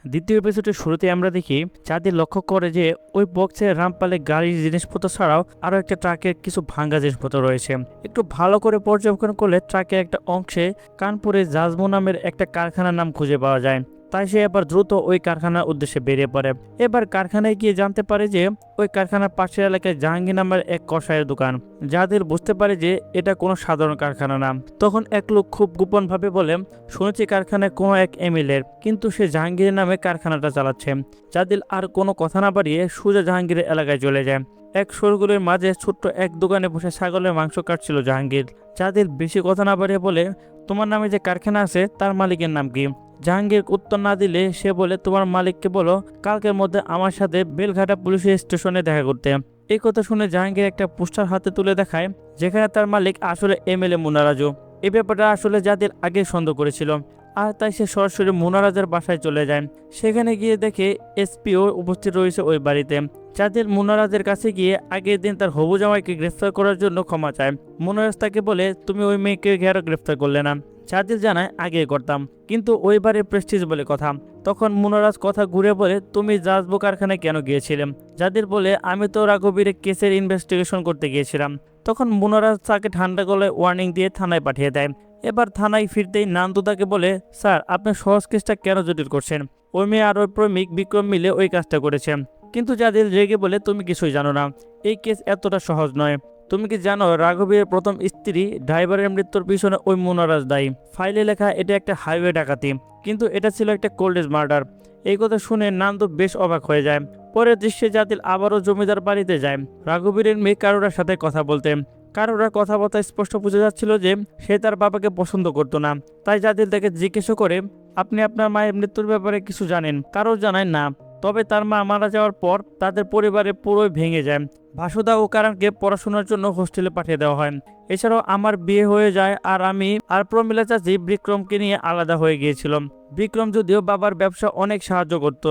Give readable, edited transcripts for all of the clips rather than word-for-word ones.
দ্বিতীয় এপিসোডের শুরুতে আমরা দেখি চাঁদের লক্ষ্য করে যে ওই বক্সে রামপালে গাড়ির জিনিসপত্র ছাড়াও আরও একটা ট্রাকের কিছু ভাঙ্গা জিনিসপত্র রয়েছে। একটু ভালো করে পর্যবেক্ষণ করলে ট্রাকের একটা অংশে কানপুরে জাজমো নামের একটা কারখানার নাম খুঁজে পাওয়া যায়। তাই সে এবার দ্রুত ওই কারখানার উদ্দেশ্যে বেরিয়ে পড়ে। এবার কারখানায় গিয়ে জানতে পারে যে ওই কারখানার পাশের এলাকায় জাহাঙ্গীর নামের এক কসাইয়ের দোকান। যাদের বুঝতে পারে যে এটা কোনো সাধারণ কারখানা না। তখন এক লোক খুব গোপনভাবে বলে, শুনেছি কারখানায় কোনো এক এমএলএর, কিন্তু সে জাহাঙ্গীরের নামে কারখানাটা চালাচ্ছে। যাদিল আর কোনো কথা না বাড়িয়ে সোজা জাহাঙ্গীরের এলাকায় চলে যায়। এক শোরগোলের মাঝে ছোট্ট এক দোকানে বসে ছাগলের মাংস কাটছিল জাহাঙ্গীর। যাদিল বেশি কথা না বাড়িয়ে বলে, তোমার নামে যে কারখানা আছে তার মালিকের নাম কি? জাহাঙ্গীর উত্তর না দিলে সে বলে, তোমার মালিককে বলো কালকের মধ্যে আমার সাথে বেলঘাটা পুলিশ স্টেশনে দেখা করতে। এই কথা শুনে জাহাঙ্গীর একটা পোস্টার হাতে তুলে দেখায়, যেখানে তার মালিক আসলে এমএলএ মুনারাজু। এই ব্যাপারটা আসলে যাদের আগে সন্দেহ করেছিল, আর তাই সে সরাসরি মুনারাজের বাসায় চলে যায়। সেখানে গিয়ে দেখে এসপিও উপস্থিত রয়েছে ওই বাড়িতে। যাদের মুনারাজের কাছে গিয়ে আগের দিন তার হবু জামাইকে গ্রেফতার করার জন্য ক্ষমা চায়। মুনারাজ তাকে বলে, তুমি ওই মেয়েকে কেন গ্রেফতার করলে না? জাদিল জানায়, আগে করতাম, কিন্তু ওই বাড়ির প্রেস্টিজ বলে কথা। তখন মুনারাজ কথা ঘুরে বলে, তুমি জাজবো কারখানায় কেন গিয়েছিলে? জাদিল বলে, আমি তো রাঘবীরের কেসের ইনভেস্টিগেশন করতে গিয়েছিলাম। তখন মুনারাজ তাকে ঠান্ডা গলায় ওয়ার্নিং দিয়ে থানায় পাঠিয়ে দেয়। এবার থানায় ফিরতেই নান্দু তাকে বলে, স্যার আপনি সহজ কেসটা কেন জটিল করছেন? ওই মেয়ে আর ওই প্রেমিক বিক্রম মিলে ওই কাজটা করেছে। কিন্তু জাদিল রেগে বলে, তুমি কিছুই জানো না, এই কেস এতটা সহজ নয়। তুমি কি জানো রাঘবীরের প্রথম স্ত্রী ড্রাইভারের মৃত্যুর পিছনে ওই মুনারাজ দায়ী? ফাইলে লেখা এটা একটা হাইওয়ে ডাকাতি, কিন্তু এটা ছিল একটা কোল্ডেজ মার্ডার। এই কথা শুনে নান্দু বেশ অবাক হয়ে যায়। পরের দৃশ্যে জাদিল আবারও জমিদার বাড়িতে যায় রাঘবীরের মেয়ে কারোরার সাথে কথা বলতে। কারোরা কথাবার্তা স্পষ্ট বোঝা যাচ্ছিল যে সে তার বাবাকে পছন্দ করতো না। তাই জাদিল তাকে জিজ্ঞেস করে, আপনি আপনার মায়ের মৃত্যুর ব্যাপারে কিছু জানেন? কারো জানায় না। তবে তার মা মারা যাওয়ার পর তাদের পরিবারে পুরোই ভেঙে যায়। ভাসুদা ও কারণকে পড়াশোনার জন্য হোস্টেলে পাঠিয়ে দেওয়া হয়। এছাড়াও আমার বিয়ে হয়ে যায় আর আমি আর প্রমিলা চাচি বিক্রমকে নিয়ে আলাদা হয়ে গিয়েছিলাম। বিক্রম যদিও বাবার ব্যবসা অনেক সাহায্য করত।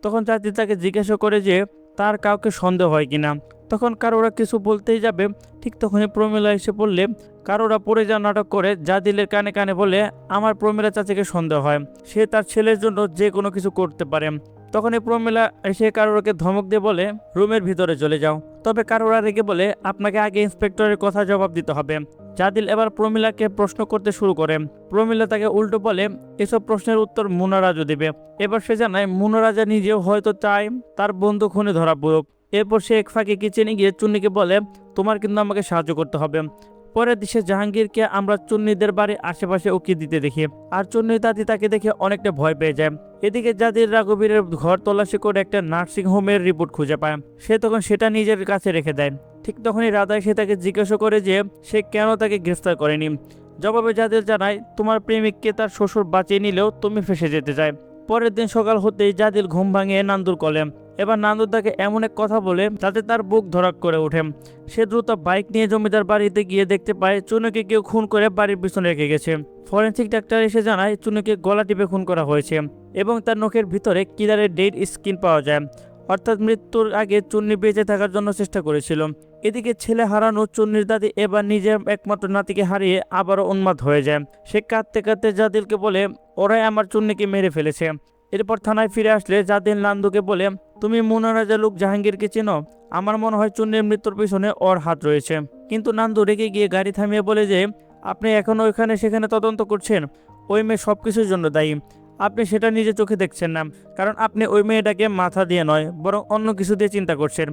তখন চাচি তাকে জিজ্ঞাসা করে যে তার কাউকে সন্দেহ হয় কিনা। তখন কারোরা কিছু বলতেই যাবে, ঠিক তখনই প্রমিলা এসে পড়লে কারোরা পড়ে যাওয়ার নাটক করে জাদিলের কানে কানে বলে, আমার প্রমিলা চাচিকে সন্দেহ হয়, সে তার ছেলের জন্য যে কোনো কিছু করতে পারে। তখনই প্রমিলা এসে কারোরকে ধমক দিয়ে বলে, রুমের ভিতরে চলে যাও। তবে কারোরা রেগে বলে, আপনাকে আগে ইন্সপেক্টরের কথা জবাব দিতে হবে। জাদিল এবার প্রমিলাকে প্রশ্ন করতে শুরু করে। প্রমিলা তাকে উল্টো বলে, এসব প্রশ্নের উত্তর মুনারাজও দেবে। এবার সে জানায় মুনারাজা নিজেও হয়তো চায় তার বন্ধু খুনে ধরা পড়ুক। এরপর সে এক ফাঁকে কিচেনে গিয়ে চুন্নিকে বলে, তোমার কিন্তু আমাকে সাহায্য করতে হবে। পরের দৃশ্যে জাহাঙ্গীরকে আমরা চুন্নিদের বাড়ির আশেপাশে উকি দিতে দেখি, আর চুন্নির দাদি তাকে দেখে অনেকটা ভয় পেয়ে যায়। এদিকে জাদির রাঘবীরের ঘর তল্লাশি করে একটা নার্সিং হোমের রিপোর্ট খুঁজে পায়। সে তখন সেটা নিজের কাছে রেখে দেয়। ঠিক তখনই রাধা সে তাকে জিজ্ঞাসা করে যে সে কেন তাকে গ্রেফতার করেনি। জবাবে জাদির জানায়, তোমার প্রেমিককে তার শ্বশুর বাঁচিয়ে নিলেও তুমি ফেসে যেতে চায়। পরের দিন সকাল হতেই জাদিল ঘুম ভাঙিয়ে নান্দুর কলে। এবার নান্দুর তাকে এমন এক কথা বলে তাতে তার বুক ধড়াক করে ওঠে। সে দ্রুত বাইক নিয়ে জমিদার বাড়িতে গিয়ে দেখতে পায় চুনুকে কেউ খুন করে বাড়ির পিছনে রেখে গেছে। ফরেন্সিক ডাক্তার এসে জানায় চুনুকে গলা টিপে খুন করা হয়েছে এবং তার নখের ভিতরে কিলারের ডেড স্কিন পাওয়া যায়, অর্থাৎ মৃত্যুর আগে চুন্নি বেঁচে থাকার জন্য চেষ্টা করেছিল। এদিকে ছেলে হারানো চুন্নির দাদি এবার নিজের একমাত্র নাতিকে হারিয়ে আবারও উন্মাদ হয়ে যায়। সে কাঁদতে কাঁদতে জাদিলকে বলে, ওরাই আমার চুন্নিকে মেরে ফেলেছে। এরপর থানায় ফিরে আসলে জাদিল নান্দুকে বলে, তুমি মুনারাজা লোক জাহাঙ্গীরকে চেনো? আমার মনে হয় চুন্নির মৃত্যুর পিছনে ওর হাত রয়েছে। কিন্তু নান্দু রেগে গিয়ে গাড়ি থামিয়ে বলে যে আপনি এখনও ওইখানে সেখানে তদন্ত করছেন, ওই মেয়ে সব কিছুর জন্য দায়ী। আপনি সেটা নিজে চোখে দেখছেন না, কারণ আপনি ওই মেয়েটাকে মাথা দিয়ে নয় বরং অন্য কিছু দিয়ে চিন্তা করছেন।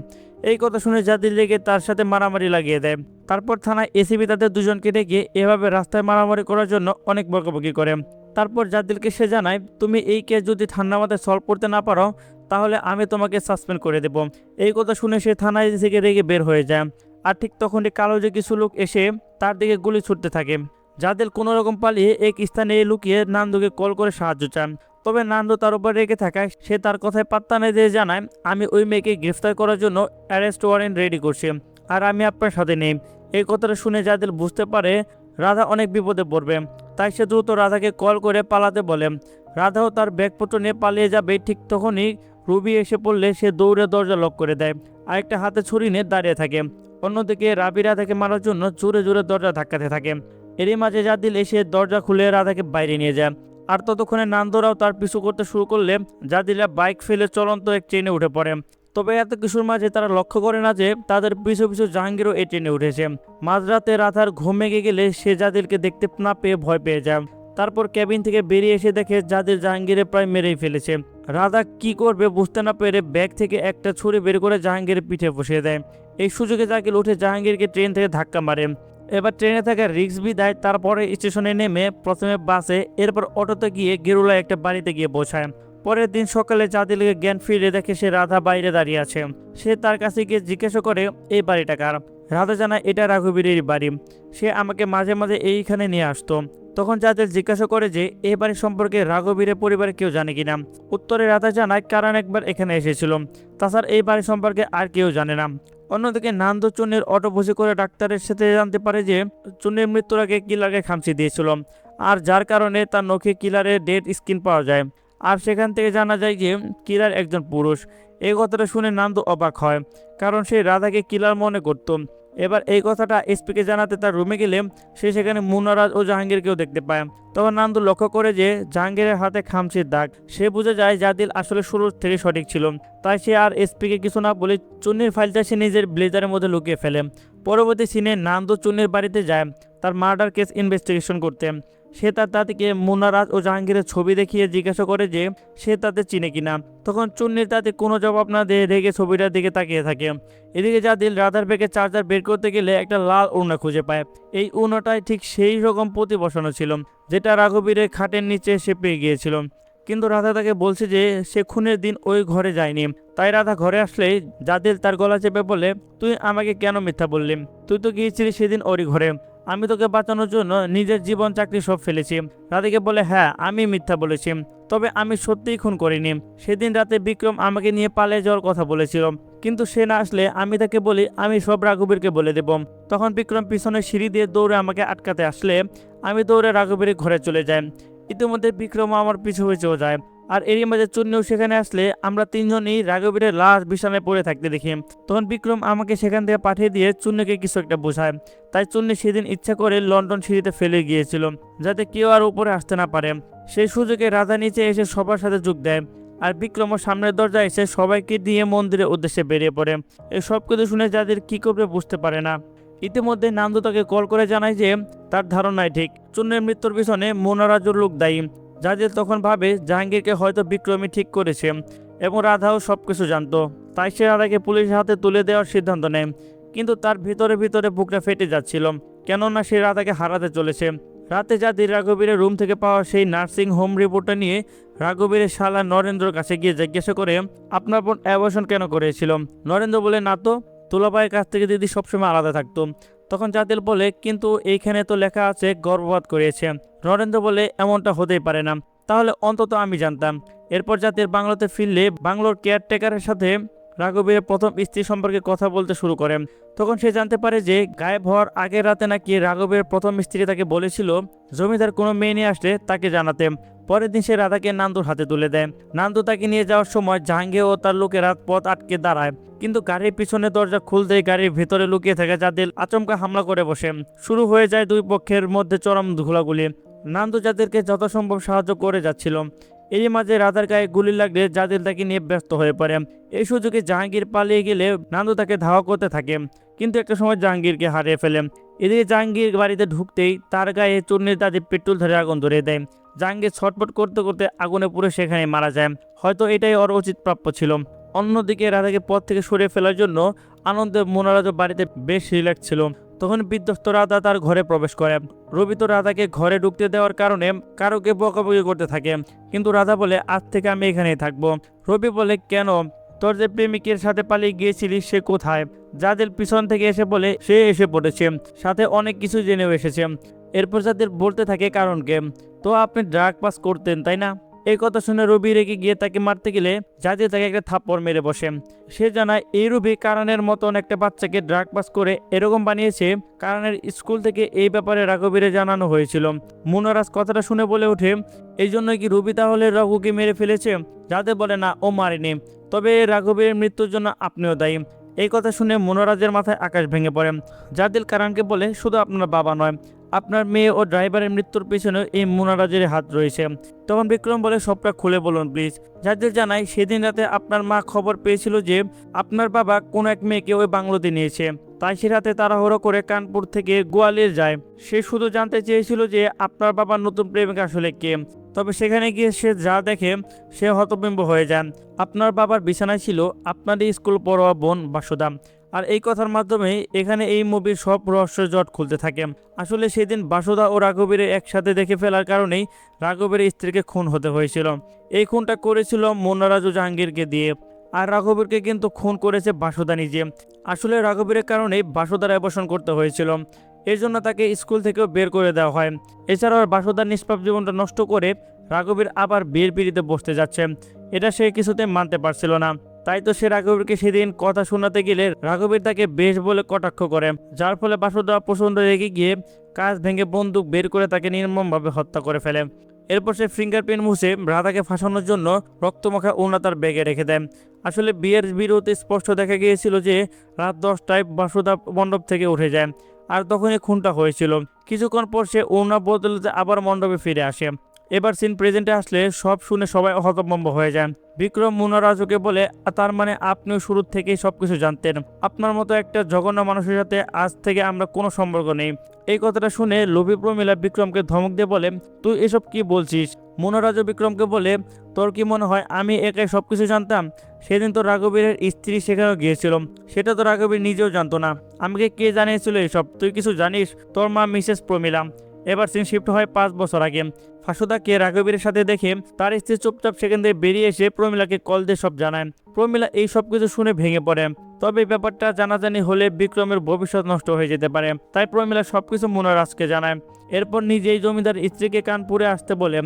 এই কথা শুনে জাদিল রেগে তার সাথে মারামারি লাগিয়ে দেয়। তারপর থানায় এসিবি তাদের দুজনকে ডেকে এভাবে রাস্তায় মারামারি করার জন্য অনেক বকাবকি করে। তারপর জাদিলকে সে জানায়, তুমি এই কেস যদি ঠান্ডা মাথায় সলভ করতে না পারো তাহলে আমি তোমাকে সাসপেন্ড করে দেব। এই কথা শুনে সে থানায় থেকে রেগে বের হয়ে যায়। আর ঠিক তখনই কালো যে কিছু লোক এসে তার দিকে গুলি ছুটতে থাকে। জাদিল কোনো রকম পালিয়ে এক স্থানে লুকিয়ে নান্দুকে কল করে সাহায্য চান। তবে নান্দু তার উপর রেগে থাকায় সে তার কথায় পাত্তা না দিয়ে জানায়, আমি ওই মেয়েকে গ্রেফতার করার জন্য অ্যারেস্ট ওয়ারেন্ট রেডি করছি, আর আমি আপনার সাথে নেই। এই কথাটা শুনে জাদিল বুঝতে পারে রাধা অনেক বিপদে পড়বে। তাই সে দ্রুত রাধাকে কল করে পালাতে বলে। রাধাও তার ব্যাগপত্র নিয়ে পালিয়ে যাবে। ঠিক তখনই রুবি এসে পড়লে সে দৌড়ে দরজা লক করে দেয়, আরেকটা হাতে ছুরি নিয়ে দাঁড়িয়ে থাকে। অন্যদিকে রাবি রাধাকে মারার জন্য জোরে জোরে দরজা ধাক্কাতে থাকে। এরই মাঝে জাদিল এসে দরজা খুলে রাধাকে বাইরে নিয়ে যায়। আর ততক্ষণে নান্দুরাও তার পিছু করতে শুরু করলে জাদিলা বাইক ফেলে চলন্ত এক ট্রেনে উঠে পড়ে। তবে এত কিছুর মাঝে তারা লক্ষ্য করে না যে তাদের পিছু পিছু জাহাঙ্গীরও এই ট্রেনে উঠেছে। মাঝরাতে রাধার ঘুম ভেঙে গেলে সে জাদিলকে দেখতে না পেয়ে ভয় পেয়ে যায়। তারপর কেবিন থেকে বেরিয়ে এসে দেখে জাদিল জাহাঙ্গীরে প্রায় মেরেই ফেলেছে। রাধা কি করবে বুঝতে না পেরে ব্যাগ থেকে একটা ছুরি বের করে জাহাঙ্গীরের পিঠে বসিয়ে দেয়। এই সুযোগে জাকিল উঠে জাহাঙ্গীরকে ট্রেন থেকে ধাক্কা মারে। এবার ট্রেনে থাকা রিক্স বিদায় তারপরে স্টেশনে নেমে প্রথমে বাসে এরপর অটোতে গিয়ে গেরুলা একটা বাড়িতে গিয়ে পৌঁছায়। পরের দিন সকালে জাদিলকে জ্ঞান ফিরে দেখে সে রাধা বাইরে দাঁড়িয়ে আছে। সে তার কাছে গিয়ে জিজ্ঞাসা করে এই বাড়িটা কার। রাধা জানায় এটা রাঘবীরের বাড়ি, সে আমাকে মাঝে মাঝে এইখানে নিয়ে আসতো। তখন জাদিল জিজ্ঞাসা করে যে এই বাড়ি সম্পর্কে রাঘবীরের পরিবারে কেউ জানে কিনা। উত্তরে রাধা জানায় কারণ একবার এখানে এসেছিল, তাছাড়া এই বাড়ি সম্পর্কে আর কেউ জানে না। অন্যদিকে নান্দু চুন্নির অটো বসে করে ডাক্তারের সাথে জানতে পারে যে চুন্নির মৃত্যুর আগে কিলারকে খামচি দিয়েছিল, আর যার কারণে তার নখে কিলারের ডেড স্কিন পাওয়া যায়। আর সেখান থেকে জানা যায় যে কিলার একজন পুরুষ। এই কথাটা শুনে নান্দু অবাক হয়, কারণ সে রাধাকে কিলার মনে করত। এবার এই কথাটা এসপিকে জানাতে তার রুমে গেলে সে সেখানে মুনারাজ ও জাহাঙ্গীরকেও দেখতে পায়। তখন নান্দু লক্ষ্য করে যে জাহাঙ্গীরের হাতে খামচির দাগ। সে বুঝে যায় জাদিল আসলে শুরু থেকে সঠিক ছিল। তাই সে আর এসপিকে কিছু না বলে চুন্নির ফাইলটা সে নিজের ব্লেজারের মধ্যে লুকিয়ে ফেলে। পরবর্তী সিনে নান্দু চুন্নির বাড়িতে যায় তার মার্ডার কেস ইনভেস্টিগেশন করতে। সে তার দাদিকে মুনারাজ ও জাহাঙ্গীরের ছবি দেখিয়ে জিজ্ঞাসা করে যে সে তাদের চিনে কিনা। তখন চুন্নির দাদি কোনো জবাব না দিয়ে রেগে ছবিটার দিকে তাকিয়ে থাকে। এদিকে জাদিল রাধার ব্যাগে চার্জার বের করতে গেলে একটা লাল ওড়না খুঁজে পায়। এই ওড়নাটাই ঠিক সেই রকম পুঁতি বসানো ছিল যেটা রাঘবীরের খাটের নিচে সে পেয়ে গিয়েছিল। কিন্তু রাধা তাকে বলছে যে সে খুনের দিন ওই ঘরে যায়নি। তাই রাধা ঘরে আসলেই জাদিল তার গলা চেপে বলে তুই আমাকে কেন মিথ্যা বললি, তুই তো গিয়েছিলি সেদিন ওরই ঘরে। আমি তোকে বাঁচানোর জন্য নিজের জীবন চাকরি সব ফেলেছি। রাধিকে বলে হ্যাঁ আমি মিথ্যা বলেছি, তবে আমি সত্যিই খুন করিনি। সেদিন রাতে বিক্রম আমাকে নিয়ে পালিয়ে যাওয়ার কথা বলেছিল, কিন্তু সে না আসলে আমি তাকে বলি আমি সব রাঘবীরকে বলে দেব। তখন বিক্রম পিছনে সিঁড়ি দিয়ে দৌড়ে আমাকে আটকাতে আসলে আমি দৌড়ে রাঘবীরের ঘরে চলে যাই। ইতিমধ্যে বিক্রম আমার পিছু পিছুও যায়। আর এরই মাঝে চুন্নিও সেখানে আসলে আমরা তিনজনই রাঘবীরের লাশ বিছানায় পড়ে থাকতে দেখি। তখন বিক্রম আমাকে সেখান থেকে পাঠিয়ে দিয়ে চুন্নিকে কিছু একটা বোঝায়। তাই চুন্নি সেদিন ইচ্ছা করে লন্ডন সিঁড়িতে ফেলে গিয়েছিল যাতে কেউ আর উপরে আসতে না পারে। সেই সুযোগে রাধা নিচে এসে সবার সাথে যোগ দেয়, আর বিক্রমও সামনের দরজায় এসে সবাইকে দিয়ে মন্দিরের উদ্দেশ্যে বেরিয়ে পড়ে। এই সব কিছু শুনে যাদের কি করবে বুঝতে পারে না। ইতিমধ্যে নান্দু তাকে কল করে জানায় যে তার ধারণাই ঠিক, চুন্নির মৃত্যুর পিছনে মুনারাজুর লোক দায়ী। জাদিল তখন ভাবে জাহাঙ্গীরকে হয়তো বিক্রমই ঠিক করেছে এবং রাধাও সবকিছু জানতো। তাই সে রাধাকে পুলিশের হাতে তুলে দেওয়ার সিদ্ধান্ত নেয়। কিন্তু তার ভিতরে ভিতরে বুকটা ফেটে যাচ্ছিল, কেননা সে রাধাকে হারাতে চলেছে। রাতে জাদিল রাঘবীরের রুম থেকে পাওয়া সেই নার্সিং হোম রিপোর্টটা নিয়ে রাঘবীরের শালা নরেন্দ্রর কাছে গিয়ে জিজ্ঞাসা করে আপনার বোন অ্যাবর্শন কেন করেছিল। নরেন্দ্র বলে না তো, তুলাভাইয়ের কাছ থেকে দিদি সবসময় আলাদা থাকতো। তখন জাদিল বলে কিন্তু এইখানে তো লেখা আছে গর্ভপাত করিয়েছে। নরেন্দ্র বলে এমনটা হতেই পারে না, তাহলে অন্তত আমি জানতাম। এরপর জাতির বাংলোতে ফিরলে বাংলোর কেয়ারটেকারের সাথে রাঘবীরের প্রথম স্ত্রী সম্পর্কে কথা বলতে শুরু করে। তখন সে জানতে পারে যে গায়েব হওয়ার আগের রাতে নাকি রাঘবীরের প্রথম স্ত্রী তাকে বলেছিল জমিদার কোনো মেয়ে নিয়ে আসলে তাকে জানাতে। পরের দিন সে রাধাকে নান্দুর হাতে তুলে দেয়। নান্দু তাকে নিয়ে যাওয়ার সময় জাহাঙ্গীর ও তার লোকেরা পথ আটকে দাঁড়ায়, কিন্তু গাড়ির পিছনে দরজা খুলতেই গাড়ির ভেতরে লুকিয়ে থাকা জাদিল আচমকা হামলা করে বসে। শুরু হয়ে যায় দুই পক্ষের মধ্যে চরম ঘোলাগুলি। নান্দু জাদিলকে যথাসম্ভব সাহায্য করে যাচ্ছিল। এই মাঝে রাধার গায়ে গুলি লাগলে জাদিল তাকে নিয়ে ব্যস্ত হয়ে পড়ে। এই সুযোগে জাহাঙ্গীর পালিয়ে গেলে নান্দু তাকে ধাওয়া করতে থাকে, কিন্তু একটা সময় জাহাঙ্গীরকে হারিয়ে ফেলে। এদিকে জাহাঙ্গীর বাড়িতে ঢুকতেই তার গায়ে চুন্নির দাদি পেট্রোল ধরে আগুন ধরিয়ে দেয়। জাহাঙ্গীর ছটফট করতে করতে আগুনে পুড়ে সেখানে মারা যায়। হয়তো এটাই ওর উচিত প্রাপ্য ছিল। অন্যদিকে রাধাকে পথ থেকে সরিয়ে ফেলার জন্য আনন্দে মুনারাজও বাড়িতে বেশ রিল্যাক্স ছিল। তখন বিধ্বস্ত রাধা তার ঘরে প্রবেশ করে। রবি তো রাধাকে ঘরে ঢুকতে দেওয়ার কারণে কারোকে বকাবকি করতে থাকে, কিন্তু রাধা বলে আজ থেকে আমি এখানেই থাকবো। রবি বলে কেন, তোর যে প্রেমিকের সাথে পালিয়ে গিয়েছিলিস সে কোথায়। জাদিল পিছন থেকে এসে বলে সে এসে পড়েছে, সাথে অনেক কিছু জেনেও এসেছে। এরপর জাদিল বলতে থাকে কারণকে, তো আপনি ড্রাগ পাস করতেন তাই না। এই কথা শুনে রবি রেগে গিয়ে তাকে মারতে গেলে জাদিল তাকে একটা থাপ্পড় মেরে বসে। সে জানায় এই রবি কারণের মতন একটা বাচ্চাকে ড্রাগ পাস করে এরকম বানিয়েছে। কারণের স্কুল থেকে এই ব্যাপারে রাঘবীরে জানানো হয়েছিল। মুনারাজ কথাটা শুনে বলে ওঠে এই জন্য কি রবি তাহলে রঘুকে মেরে ফেলেছে। জাদিল বলে না, ও মারেনি, তবে রাঘবীরের মৃত্যুর জন্য আপনিও দায়ী। এই কথা শুনে মুনারাজের মাথায় আকাশ ভেঙে পড়ে। জাদিল কারণকে বলে শুধু আপনার বাবা নয়, আপনার মেয়ে ও ড্রাইভারের মৃত্যুর পেছনে এই মুনারাজের হাত রয়েছে। তখন বিক্রম বলে, সবটা খুলে বলুন প্লিজ। জাজিল জানায়, সেদিন রাতে আপনার মা খবর পেয়েছিল যে আপনার বাবা কোনো এক মেয়েকে ওই বাংলোতে নিয়েছে। তাই সে রাতে তাড়াহুড়ো করে কানপুর থেকে গোয়ালিয়র যায়। সে শুধু জানতে চেয়েছিল যে আপনার বাবার নতুন প্রেমিকা আসলে কে। তবে সেখানে গিয়ে সে যা দেখে সে হতবিম্ব হয়ে যান। আপনার বাবার বিছানায় ছিল আপনারই স্কুল পড়ুয়া বোন বাসুদা। আর এই কথার মাধ্যমে এখানে এই মুভির সব রহস্য জট খুলতে থাকে। আসলে সেদিন বাসুদা ও রাঘবীর একসাথে দেখে ফেলার কারণেই রাঘবীর স্ত্রীকে খুন হতে হয়েছিল। এই খুনটা করেছিল মুনারাজু জাহাঙ্গীরকে দিয়ে, আর রাঘবীরকে কিন্তু খুন করেছে বাসুদা নিজে। আসলে রাঘবীরের কারণেই বাসুদার অ্যাবর্শন করতে হয়েছিল। এর জন্য তাকে স্কুল থেকেও বের করে দেওয়া হয়। এছাড়াও বাসুদার নিষ্পাপ জীবনটা নষ্ট করে রাঘবীর আবার বিয়ের পিড়িতে বসতে যাচ্ছে, এটা সে কিছুতে মানতে পারছিল না। তাই তো সে রাঘবীরকে সেদিন কথা শোনাতে গেলে রাঘবীর তাকে বেশ বলে কটাক্ষ করে, যার ফলে বাসুদা প্রচণ্ড রেগে গিয়ে কাঁচ ভেঙে বন্দুক বের করে তাকে নির্মমভাবে হত্যা করে ফেলে। এরপর সে ফিঙ্গারপ্রিন্ট মুছে রাধাকে ফাঁসানোর জন্য রক্তমাখা ওড়না তার ব্যাগে রেখে দেয়। আসলে বিয়ের বিরতি স্পষ্ট দেখা গিয়েছিল যে রাত 10টায় বাসুদা মণ্ডপ থেকে উঠে যায়, আর তখনই খুনটা হয়েছিল। কিছুক্ষণ পর সে ওড়না বদলাতে আবার মণ্ডপে ফিরে আসে। এবার সিন প্রেজেন্টে আসলে সব শুনে সবাই হতভম্ব হয়ে যান। বিক্রম মুনারাজুকে বলে, তার মানে আপনিও শুরু থেকেই সবকিছু জানতেন। আপনার মতো একটা জঘন্য মানুষের সাথে আজ থেকে আমরা কোনো সম্পর্ক নেই। এই কথাটা শুনে লোভী প্রমীলা বিক্রমকে ধমক দিয়ে বলে, তুই এসব কি বলছিস? মুনারাজু বিক্রমকে বলে, তোর কি মনে হয় আমি একাই সবকিছু জানতাম? সেদিন তো রাঘবীরের স্ত্রী সেখানেও গিয়েছিল, সেটা তো রাঘবীর নিজেও জানতো না। আমাকে কে জানিয়েছিল এসব? তুই কিছু জানিস? তোর মা মিসেস প্রমীলা। এবার সিন শিফট হয় 5 বছর আগে। ফাঁসুদাকে রাঘবীরের সাথে দেখে তার স্ত্রী চুপচাপ সেখান থেকে বেরিয়ে এসে প্রমীলাকে কল দিয়ে সব জানায়। প্রমীলা এই সব কিছু শুনে ভেঙে পড়ে। তবে ব্যাপারটা জানাজানি হলে বিক্রমের ভবিষ্যৎ নষ্ট হয়ে যেতে পারে, তাই প্রমীলা সবকিছু মুনারাজকে জানায়। এরপর নিজেই জমিদার স্ত্রীকে কানপুরে আসতে বলে,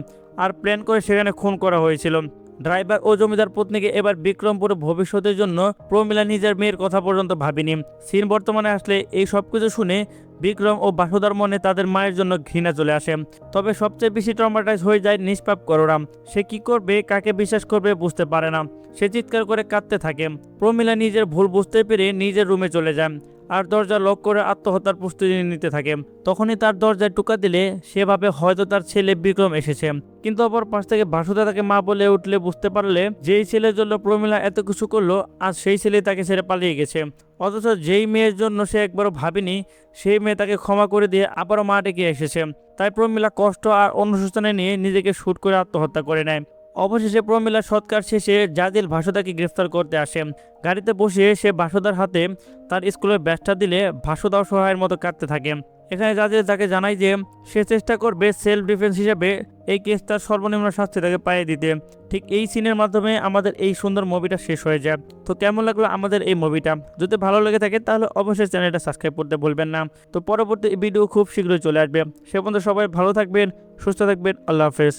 আর প্ল্যান করে সেখানে খুন করা হয়েছিল। ড্রাইভার ও জমিদার পত্নীকে এবার বিক্রমপুরে ভবিষ্যতের জন্য প্রমীলা নিজের মেয়ের কথা পর্যন্ত ভাবিনি। সিন বর্তমানে আসলে এই সব কিছু শুনে বিক্রম ও বাসুদার মনে তাদের মায়ের জন্য ঘৃণা চলে আসে। তবে সবচেয়ে বেশি ট্রমাটাইজ হয়ে যায় নিষ্পাপ করোরাম। সে কি করবে, কাকে বিশ্বাস করবে বুঝতে পারে না। সে চিৎকার করে কাঁদতে থাকে। প্রমীলা নিজের ভুল বুঝতে পেরে নিজের রুমে চলে যায় আর দরজা লক করে আত্মহত্যার প্রস্তুতি নিতে থাকে। তখনই তার দরজায় টোকা দিলে সে ভাবে হয়তো তার ছেলে বিক্রম এসেছে, কিন্তু অপর পাশ থেকে বাসুদা তাকে মা বলে উঠলে বুঝতে পারলে যেই ছেলের জন্য প্রমীলা এত কিছু করলো আজ সেই ছেলে তাকে ছেড়ে পালিয়ে গেছে। অথচ যেই মেয়ের জন্য সে একবারও ভাবেনি সেই মেয়ে তাকে ক্ষমা করে দিয়ে আবারও মা ডেকে এসেছে। তাই প্রমীলা কষ্ট আর অনুশোচনা নিয়ে নিজেকে শুট করে আত্মহত্যা করে নেয়। অবশেষে প্রমীলার সৎকার শেষে জাজিল ভাসুদাকে গ্রেফতার করতে আসে। গাড়িতে বসে সে বাসুদার হাতে তার স্কুলের ব্যাগটা দিলে ভাসুদাও সহায়ের মতো কাঁদতে থাকে। এখানে জাজিল তাকে জানায় যে সে চেষ্টা করবে সেলফ ডিফেন্স হিসেবে এই কেসটার সর্বনিম্ন শাস্তি তাকে পাইয়ে দিতে। ঠিক এই সিনের মাধ্যমে আমাদের এই সুন্দর মুভিটা শেষ হয়ে যায়। তো কেমন লাগলো আমাদের এই মুভিটা? যদি ভালো লেগে থাকে তাহলে অবশ্যই চ্যানেলটা সাবস্ক্রাইব করতে ভুলবেন না। তো পরবর্তী ভিডিও খুব শীঘ্রই চলে আসবে। সে পর্যন্ত সবাই ভালো থাকবেন, সুস্থ থাকবেন। আল্লাহ হাফেজ।